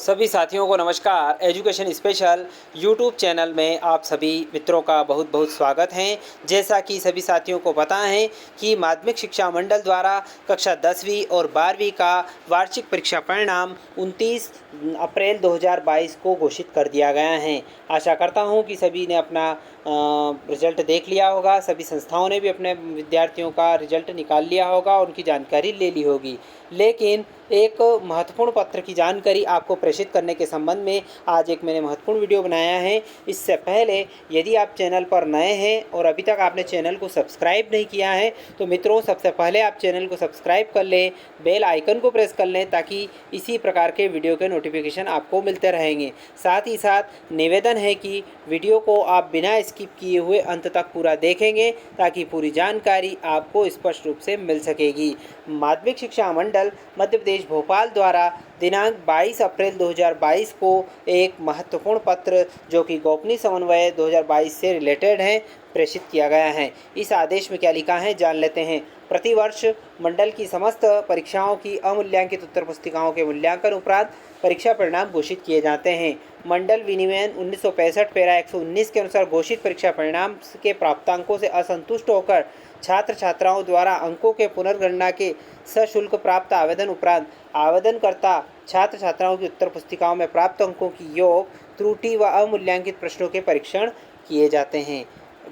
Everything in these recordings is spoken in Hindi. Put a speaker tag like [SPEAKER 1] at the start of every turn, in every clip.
[SPEAKER 1] सभी साथियों को नमस्कार। एजुकेशन स्पेशल यूट्यूब चैनल में आप सभी मित्रों का बहुत बहुत स्वागत है। जैसा कि सभी साथियों को पता है कि माध्यमिक शिक्षा मंडल द्वारा कक्षा 10वीं और 12वीं का वार्षिक परीक्षा परिणाम 29 अप्रैल 2022 को घोषित कर दिया गया है। आशा करता हूं कि सभी ने अपना रिजल्ट देख लिया होगा। सभी संस्थाओं ने भी अपने विद्यार्थियों का रिजल्ट निकाल लिया होगा और उनकी जानकारी ले ली होगी। लेकिन एक महत्वपूर्ण पत्र की जानकारी आपको प्रेषित करने के संबंध में आज एक मैंने महत्वपूर्ण वीडियो बनाया है। इससे पहले यदि आप चैनल पर नए हैं और अभी तक आपने चैनल को सब्सक्राइब नहीं किया है तो मित्रों, सबसे पहले आप चैनल को सब्सक्राइब कर लें, बेल आइकन को प्रेस कर लें ताकि इसी प्रकार के वीडियो के नोटिफिकेशन आपको मिलते रहेंगे। साथ ही साथ निवेदन है कि वीडियो को आप बिना स्किप किए हुए अंत तक पूरा देखेंगे ताकि पूरी जानकारी आपको स्पष्ट रूप से मिल सकेगी। माध्यमिक शिक्षा मंडल मध्य प्रदेश भोपाल द्वारा दिनांक 22 अप्रैल 2022 को एक महत्वपूर्ण पत्र जो कि गोपनीय समन्वय 2022 से रिलेटेड है प्रेषित किया गया है। इस आदेश में क्या लिखा है जान लेते हैं। प्रतिवर्ष मंडल की समस्त परीक्षाओं की अमूल्यांकित उत्तर पुस्तिकाओं के मूल्यांकन उपरांत परीक्षा परिणाम घोषित किए जाते हैं। मंडल विनियमन 1965 पैरा 119 के अनुसार घोषित परीक्षा परिणाम के प्राप्तांकों से असंतुष्ट होकर छात्र छात्राओं द्वारा अंकों के पुनर्गणना के सशुल्क प्राप्त आवेदन उपरांत आवेदनकर्ता छात्र छात्राओं की उत्तर पुस्तिकाओं में प्राप्त अंकों की योग, त्रुटि व अमूल्यांकित प्रश्नों के परीक्षण किए जाते हैं।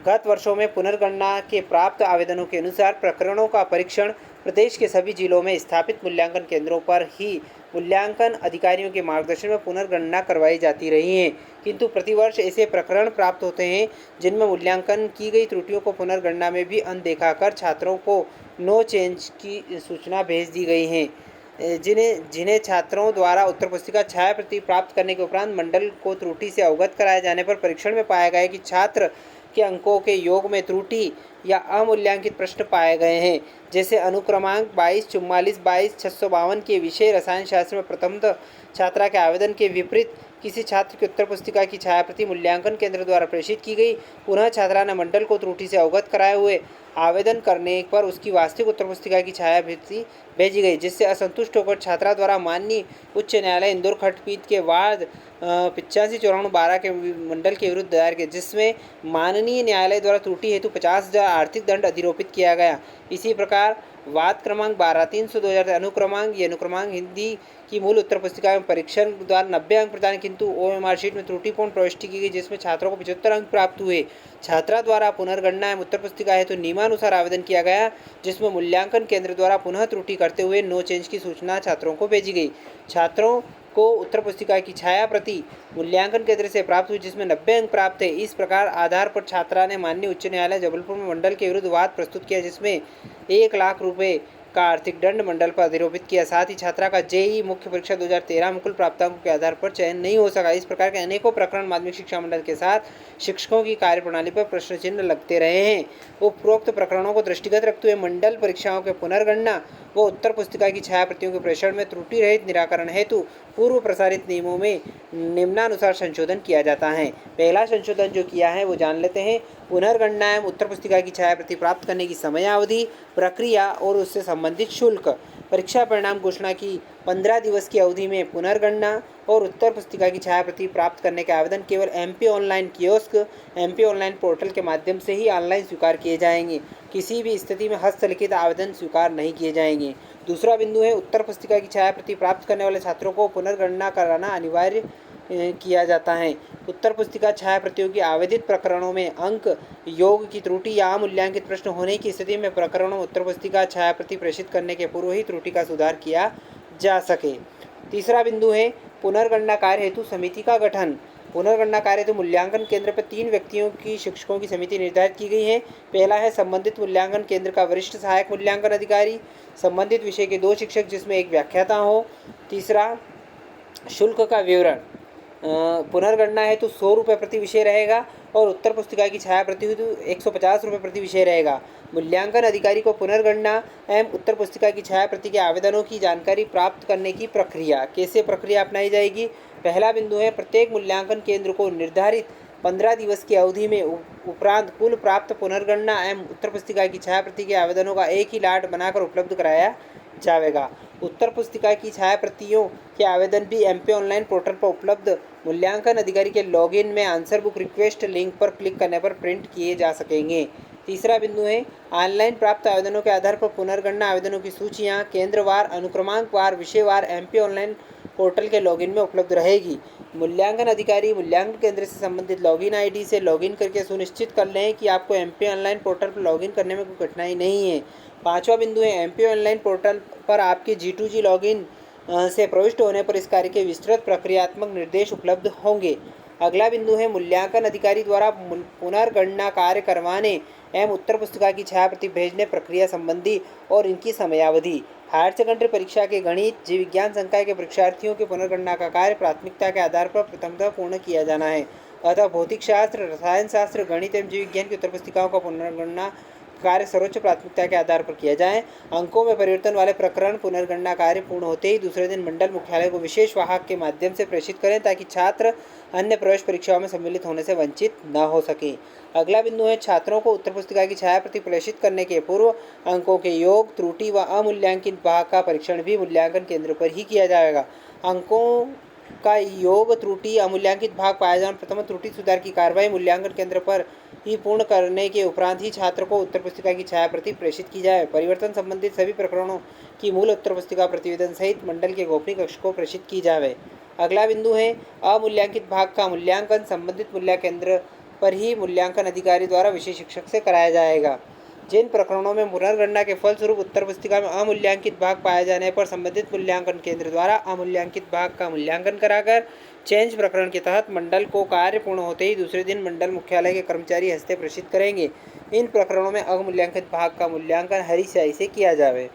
[SPEAKER 1] गत वर्षों में पुनर्गणना के प्राप्त आवेदनों के अनुसार प्रकरणों का परीक्षण प्रदेश के सभी जिलों में स्थापित मूल्यांकन केंद्रों पर ही मूल्यांकन अधिकारियों के मार्गदर्शन में पुनर्गणना करवाई जाती रही है। किंतु प्रतिवर्ष ऐसे प्रकरण प्राप्त होते हैं जिनमें मूल्यांकन की गई त्रुटियों को पुनर्गणना में भी अनदेखा कर छात्रों को नो चेंज की सूचना भेज दी गई है। जिन्हें छात्रों द्वारा उत्तर पुस्तिका छाया प्रति प्राप्त करने के उपरांत मंडल को त्रुटि से अवगत कराए जाने पर परीक्षण में पाया गया कि छात्र के अंकों के योग में त्रुटि या अमूल्यांकित प्रश्न पाए गए हैं। जैसे अनुक्रमांक 224422 के विषय रसायन शास्त्र में प्रथम छात्रा के आवेदन के विपरीत किसी छात्र की उत्तर पुस्तिका की छायाप्रति मूल्यांकन केंद्र द्वारा प्रेषित की गई। पुनः छात्रा ने मंडल को त्रुटि से अवगत कराए हुए आवेदन करने पर उसकी वास्तविक उत्तर पुस्तिका की छायाप्रति भेजी गई, जिससे असंतुष्ट होकर छात्रा द्वारा माननीय उच्च न्यायालय इंदौर खंडपीठ के वाद 85/94 के मंडल के विरुद्ध दायर किया, जिसमें माननीय न्यायालय द्वारा त्रुटि हेतु 50,000 आर्थिक दंड अधिरोपित किया गया। इसी प्रकार वाद क्रमांक 12/300/2000 अनुक्रमांक हिंदी की मूल उत्तर पुस्तिका में परीक्षण द्वारा 90 अंक प्रदान किंतु ओएमआर शीट में त्रुटिपूर्ण प्रविष्टि की गई, जिसमें छात्रों को 75 अंक प्राप्त हुए। छात्रा द्वारा पुनर्गणना एवं उत्तर पुस्तिका हेतु नियमानुसार आवेदन किया गया, जिसमें मूल्यांकन केंद्र द्वारा पुनः त्रुटि करते हुए नो चेंज की सूचना छात्रों को भेजी गई। छात्रों को उत्तर पुस्तिका की छाया प्रति मूल्यांकन केंद्र से प्राप्त हुई, जिसमें 90 अंक प्राप्त है। इस प्रकार आधार पर छात्रा ने माननीय उच्च न्यायालय जबलपुर में मंडल के विरुद्ध वाद प्रस्तुत किया, जिसमें 1 लाख रुपये का आर्थिक दंड मंडल पर अधिरोपित किया। साथ ही छात्रा का जेईई मुख्य परीक्षा 2013 में कुल प्राप्तांकों के आधार पर चयन नहीं हो सका। इस प्रकार के अनेकों प्रकरण माध्यमिक शिक्षा मंडल के साथ शिक्षकों की कार्यप्रणाली पर प्रश्न चिन्ह लगते रहे हैं। उपरोक्त प्रकरणों को दृष्टिगत रखते हुए मंडल परीक्षाओं के पुनर्गणना व उत्तर पुस्तिका की छायाप्रतियों के प्रेषण में त्रुटि रहित निराकरण हेतु पूर्व प्रसारित नियमों में निम्नानुसार संशोधन किया जाता है। पहला संशोधन जो किया है वो जान लेते हैं। पुनर्गणना एवं उत्तर पुस्तिका की छायाप्रति प्राप्त करने की समयावधि, प्रक्रिया और उससे संबंधित शुल्क। परीक्षा परिणाम घोषणा की 15 दिवस की अवधि में पुनर्गणना और उत्तर पुस्तिका की छायाप्रति प्राप्त करने के आवेदन केवल MP online kiosk, MP online portal के माध्यम से ही ऑनलाइन स्वीकार किए जाएंगे। किसी भी स्थिति में हस्तलिखित आवेदन स्वीकार नहीं किए जाएंगे। दूसरा बिंदु है, उत्तर पुस्तिका की छायाप्रति प्राप्त करने वाले छात्रों को पुनर्गणना कराना अनिवार्य किया जाता है। उत्तर पुस्तिका छायाप्रतियों की आवेदित प्रकरणों में अंक, योग की त्रुटि या मूल्यांकित प्रश्न होने की स्थिति में प्रकरणों में उत्तर पुस्तिका छायाप्रति प्रेषित करने के पूर्व ही त्रुटि का सुधार किया जा सके। तीसरा बिंदु है, पुनर्गणना कार्य हेतु समिति का गठन। पुनर्गणना कार्य हेतु मूल्यांकन केंद्र पर 3 व्यक्तियों की शिक्षकों की समिति निर्धारित की गई है। पहला है संबंधित मूल्यांकन केंद्र का वरिष्ठ सहायक मूल्यांकन अधिकारी, संबंधित विषय के 2 शिक्षक जिसमें एक व्याख्याता हो। तीसरा, शुल्क का विवरण। पुनर्गणना हेतु 100 रुपये प्रति विषय रहेगा और उत्तर पुस्तिका की छाया प्रति हेतु 150 रुपये प्रति विषय रहेगा। मूल्यांकन अधिकारी को पुनर्गणना एवं उत्तर पुस्तिका की छाया प्रति के आवेदनों की जानकारी प्राप्त करने की प्रक्रिया। कैसे प्रक्रिया अपनाई जाएगी? पहला बिंदु है, प्रत्येक मूल्यांकन केंद्र को निर्धारित 15 दिवस की अवधि में उपरांत कुल प्राप्त पुनर्गणना एवं उत्तर पुस्तिका की छाया प्रति के आवेदनों का एक ही लाट बनाकर उपलब्ध कराया जाएगा। उत्तर पुस्तिका की छायाप्रतियों के आवेदन भी एमपी ऑनलाइन पोर्टल पर उपलब्ध मूल्यांकन अधिकारी के लॉगिन में आंसर बुक रिक्वेस्ट लिंक पर क्लिक करने पर प्रिंट किए जा सकेंगे। तीसरा बिंदु है ऑनलाइन प्राप्त आवेदनों के आधार पर पुनर्गणना आवेदनों की सूचियां केंद्रवार, अनुक्रमांकवार, विषयवार एमपी ऑनलाइन पोर्टल के लॉगिन में उपलब्ध रहेगी। मूल्यांकन अधिकारी मूल्यांकन केंद्र से संबंधित लॉगिन आईडी से लॉगिन करके सुनिश्चित कर लें कि आपको एमपी ऑनलाइन पोर्टल पर लॉगिन करने में कोई कठिनाई नहीं है। पांचवा बिंदु है एमपी ऑनलाइन पोर्टल पर आपके G2G लॉगिन से प्रविष्ट होने पर इस कार्य के विस्तृत प्रक्रियात्मक निर्देश उपलब्ध होंगे। अगला बिंदु है मूल्यांकन अधिकारी द्वारा पुनर्गणना कार्य करवाने एवं उत्तर पुस्तिका की छायाप्रति भेजने प्रक्रिया संबंधी और इनकी समयावधि। हायर सेकेंडरी परीक्षा के गणित, जीव विज्ञान संकाय के परीक्षार्थियों की पुनर्गणना का कार्य प्राथमिकता के आधार पर प्रथमतः पूर्ण किया जाना है। अतः भौतिक शास्त्र, रसायन शास्त्र, गणित एवं जीव विज्ञान की उत्तर पुस्तिकाओं का पुनर्गणना कार्य सर्वोच्च प्राथमिकता के आधार पर किया जाए। अंकों में परिवर्तन वाले प्रकरण पुनर्गणना कार्य पूर्ण होते ही दूसरे दिन मंडल मुख्यालय को विशेष वाहक के माध्यम से प्रेषित करें ताकि छात्र अन्य प्रवेश परीक्षाओं में सम्मिलित होने से वंचित न हो सके। अगला बिंदु है छात्रों को उत्तर पुस्तिका की छायाप्रति प्रेषित करने के पूर्व अंकों के योग, त्रुटि व अमूल्यांकित भाग का परीक्षण भी मूल्यांकन केंद्र पर ही किया जाएगा। अंकों का योग, त्रुटि, अमूल्यांकित भाग पाया जाना प्रथम त्रुटि सुधार की कार्रवाई मूल्यांकन केंद्र पर ही पूर्ण करने के उपरांत ही छात्र को उत्तर पुस्तिका की छायाप्रति प्रेषित की जाए। परिवर्तन संबंधित सभी प्रकरणों की मूल उत्तर पुस्तिका प्रतिवेदन सहित मंडल के गोपनीय कक्ष को प्रेषित की जाए। अगला बिंदु है अमूल्यांकित भाग का मूल्यांकन संबंधित मूल्यांकन केंद्र पर ही मूल्यांकन अधिकारी द्वारा विषय शिक्षक से कराया जाएगा। जिन प्रकरणों में पुनर्गणना के फलस्वरूप उत्तर पुस्तिका में अमूल्यांकित भाग पाए जाने पर संबंधित मूल्यांकन केंद्र द्वारा अमूल्यांकित भाग का मूल्यांकन कराकर चेंज प्रकरण के तहत मंडल को कार्य पूर्ण होते ही दूसरे दिन मंडल मुख्यालय के कर्मचारी हस्ते प्रेषित करेंगे। इन प्रकरणों में अमूल्यांकित भाग का मूल्यांकन हरी स्याही से किया जाए।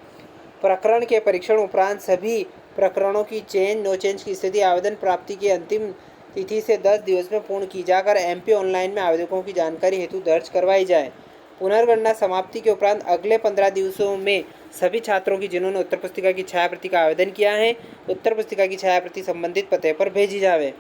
[SPEAKER 1] प्रकरण के परीक्षण उपरांत सभी प्रकरणों की चेंज नो चेंज की स्थिति आवेदन प्राप्ति की अंतिम तिथि से 10 दिवस में पूर्ण की जाकर एमपी ऑनलाइन में आवेदकों की जानकारी हेतु दर्ज करवाई जाए। पुनर्गणना समाप्ति के उपरांत अगले 15 दिवसों में सभी छात्रों की जिन्होंने उत्तर पुस्तिका की छायाप्रति का आवेदन किया है उत्तर पुस्तिका की छायाप्रति संबंधित पते पर भेजी जाए।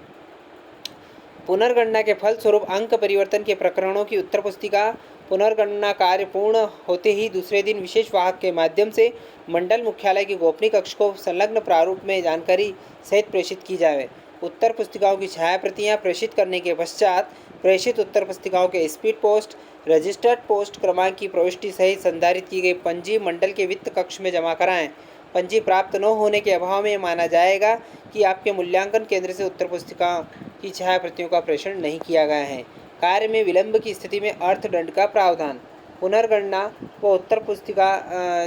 [SPEAKER 1] पुनर्गणना के फलस्वरूप अंक परिवर्तन के प्रकरणों की उत्तर पुस्तिका पुनर्गणना कार्य पूर्ण होते ही दूसरे दिन विशेष वाहक के माध्यम से मंडल मुख्यालय के गोपनीय कक्ष को संलग्न प्रारूप में जानकारी सहित प्रेषित की जाए। उत्तर पुस्तिकाओं की छायाप्रतियां प्रेषित करने के पश्चात प्रेषित उत्तर पुस्तिकाओं के स्पीड पोस्ट, रजिस्टर्ड पोस्ट क्रमांक की प्रविष्टि सहित संधारित की गई पंजी मंडल के वित्त कक्ष में जमा कराएं। पंजी प्राप्त न होने के अभाव में माना जाएगा कि आपके मूल्यांकन केंद्र से उत्तर पुस्तिका की छायाप्रतियों का प्रेषण नहीं किया गया है। कार्य में विलंब की स्थिति में अर्थदंड का प्रावधान। पुनर्गणना व उत्तर पुस्तिका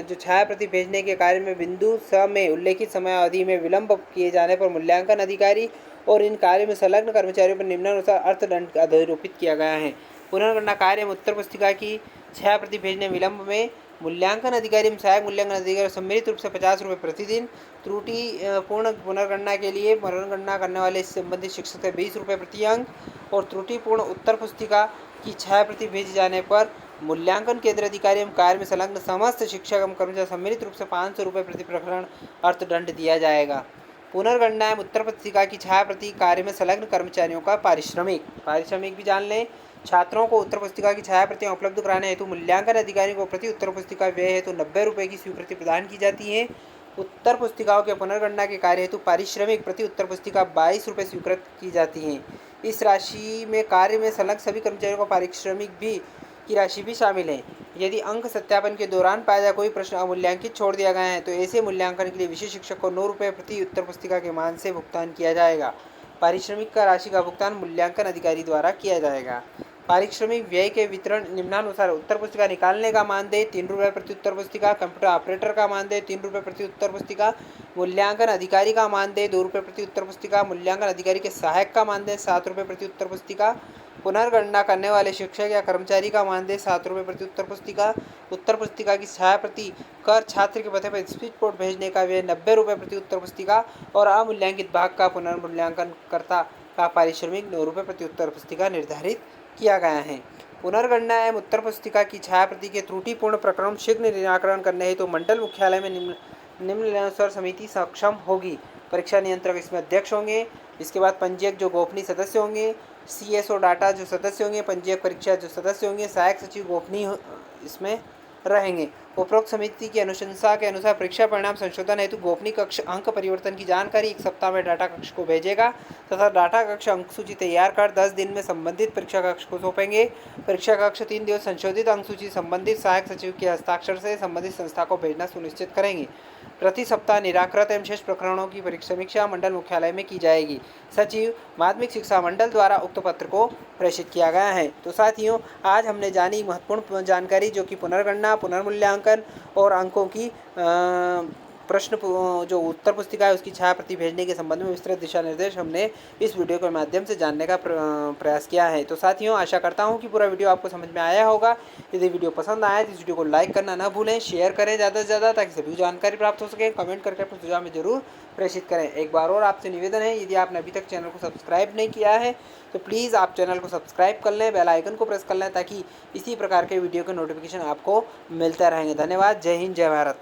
[SPEAKER 1] जो छायाप्रति भेजने के कार्य में बिंदु स में उल्लेखित समयावधि में विलंब किए जाने पर मूल्यांकन अधिकारी और इन कार्य में संलग्न कर्मचारियों पर निम्नानुसार अर्थदंड अधिरोपित किया गया है। पुनर्गणना कार्य में उत्तर पुस्तिका की छायाप्रति भेजने विलंब में मूल्यांकन अधिकारी एवं सहायक मूल्यांकन अधिकारी सम्मिलित रूप से 50 रुपये प्रतिदिन, त्रुटि पूर्ण पुनर्गणना के लिए पुनर्गणना करने वाले संबंधित शिक्षक से 20 रुपये प्रति अंक और त्रुटिपूर्ण उत्तर पुस्तिका की छायाप्रति भेजे जाने पर मूल्यांकन केंद्र अधिकारी एवं कार्य में संलग्न समस्त शिक्षक एवं कर्मचारी सम्मिलित रूप से 500 रुपये प्रति प्रकरण अर्थदंड दिया जाएगा। पुनर्गणना एवं उत्तर पुस्तिका की छायाप्रति कार्य में संलग्न कर्मचारियों का पारिश्रमिक भी जान लें। छात्रों को उत्तर पुस्तिका की छायाप्रतियां उपलब्ध कराने हेतु मूल्यांकन अधिकारी को प्रति उत्तर पुस्तिका व्यय हेतु 90 रुपये की स्वीकृति प्रदान की जाती है। उत्तर पुस्तिकाओं के पुनर्गणना के कार्य हेतु पारिश्रमिक प्रति उत्तर पुस्तिका 22 रुपये स्वीकृत की जाती है। इस राशि में कार्य में संलग्न सभी कर्मचारियों को पारिश्रमिक की राशि भी शामिल है। यदि अंक सत्यापन के दौरान पाया जाए कोई प्रश्न अमूल्यांकित छोड़ दिया गया है तो ऐसे मूल्यांकन के लिए विशेष शिक्षक को 9 रुपये प्रति उत्तर पुस्तिका के मान से भुगतान किया जाएगा। पारिश्रमिक का राशि का भुगतान मूल्यांकन अधिकारी द्वारा किया जाएगा। पारिश्रमिक व्यय के वितरण निम्नानुसार उत्तर पुस्तिका निकालने का मानदेय 3 रुपये प्रति उत्तर पुस्तिका, कंप्यूटर ऑपरेटर का मानदेय 3 रुपये प्रति उत्तर पुस्तिका, मूल्यांकन अधिकारी का मानदेय 2 रुपये प्रति उत्तर पुस्तिका, मूल्यांकन अधिकारी के सहायक का मानदेय 7 रुपये प्रति उत्तर पुस्तिका, पुनर्गणना करने वाले शिक्षक या कर्मचारी का मानदेय 7 रुपये प्रति उत्तर पुस्तिका, उत्तर पुस्तिका की छायाप्रति कर छात्र के पते पर स्पीड पोस्ट भेजने का व्यय 90 रुपये प्रति उत्तर पुस्तिका और अमूल्यांकित भाग का पुनर्मूल्यांकनकर्ता का पारिश्रमिक 9 रुपये प्रति उत्तर पुस्तिका निर्धारित किया गया है। पुनर्गणना एवं उत्तर पुस्तिका की छायाप्रति के त्रुटिपूर्ण प्रकरण शीघ्र निराकरण करने हेतु मंडल मुख्यालय में निम्नानुसार समिति सक्षम होगी। परीक्षा नियंत्रक इसमें अध्यक्ष होंगे। इसके बाद पंजीयक जो गोपनीय सदस्य होंगे, CSO डाटा जो सदस्य होंगे, पंजीयक परीक्षा जो सदस्य होंगे, सहायक सचिव गोपनीय इसमें रहेंगे। उपरोक्त समिति की अनुशंसा के अनुसार परीक्षा परिणाम संशोधन हेतु गोपनीय कक्ष अंक परिवर्तन की जानकारी 1 सप्ताह में डाटा कक्ष को भेजेगा तथा डाटा कक्ष अंक सूची तैयार कर 10 दिन में संबंधित परीक्षा कक्ष को सौंपेंगे। परीक्षा कक्ष 3 दिवस संशोधित अंक सूची संबंधित सहायक सचिव के हस्ताक्षर से संबंधित संस्था को भेजना सुनिश्चित करेंगे। प्रति सप्ताह निराकृत एवं शेष प्रकरणों की समीक्षा मंडल मुख्यालय में की जाएगी। सचिव माध्यमिक शिक्षा मंडल द्वारा उक्त पत्र को प्रेषित किया गया है। तो साथियों, आज हमने जानी महत्वपूर्ण जानकारी जो कि पुनर्गणना, पुनर्मूल्यांकन और अंकों की प्रश्न जो उत्तर पुस्तिका है उसकी छाया प्रति भेजने के संबंध में विस्तृत दिशा निर्देश हमने इस वीडियो के माध्यम से जानने का प्रयास किया है। तो साथियों, आशा करता हूं कि पूरा वीडियो आपको समझ में आया होगा। यदि वीडियो पसंद आया तो इस वीडियो को लाइक करना ना भूलें, शेयर करें ज़्यादा से ज़्यादा ताकि सभी जानकारी प्राप्त हो सके। कमेंट करके अपने सुझाव में जरूर प्रेषित करें। एक बार और आपसे निवेदन है, यदि आपने अभी तक चैनल को सब्सक्राइब नहीं किया है तो प्लीज़ आप चैनल को सब्सक्राइब कर लें, बेल आइकन को प्रेस कर लें ताकि इसी प्रकार के वीडियो के नोटिफिकेशन आपको मिलते रहेंगे। धन्यवाद। जय हिंद, जय भारत।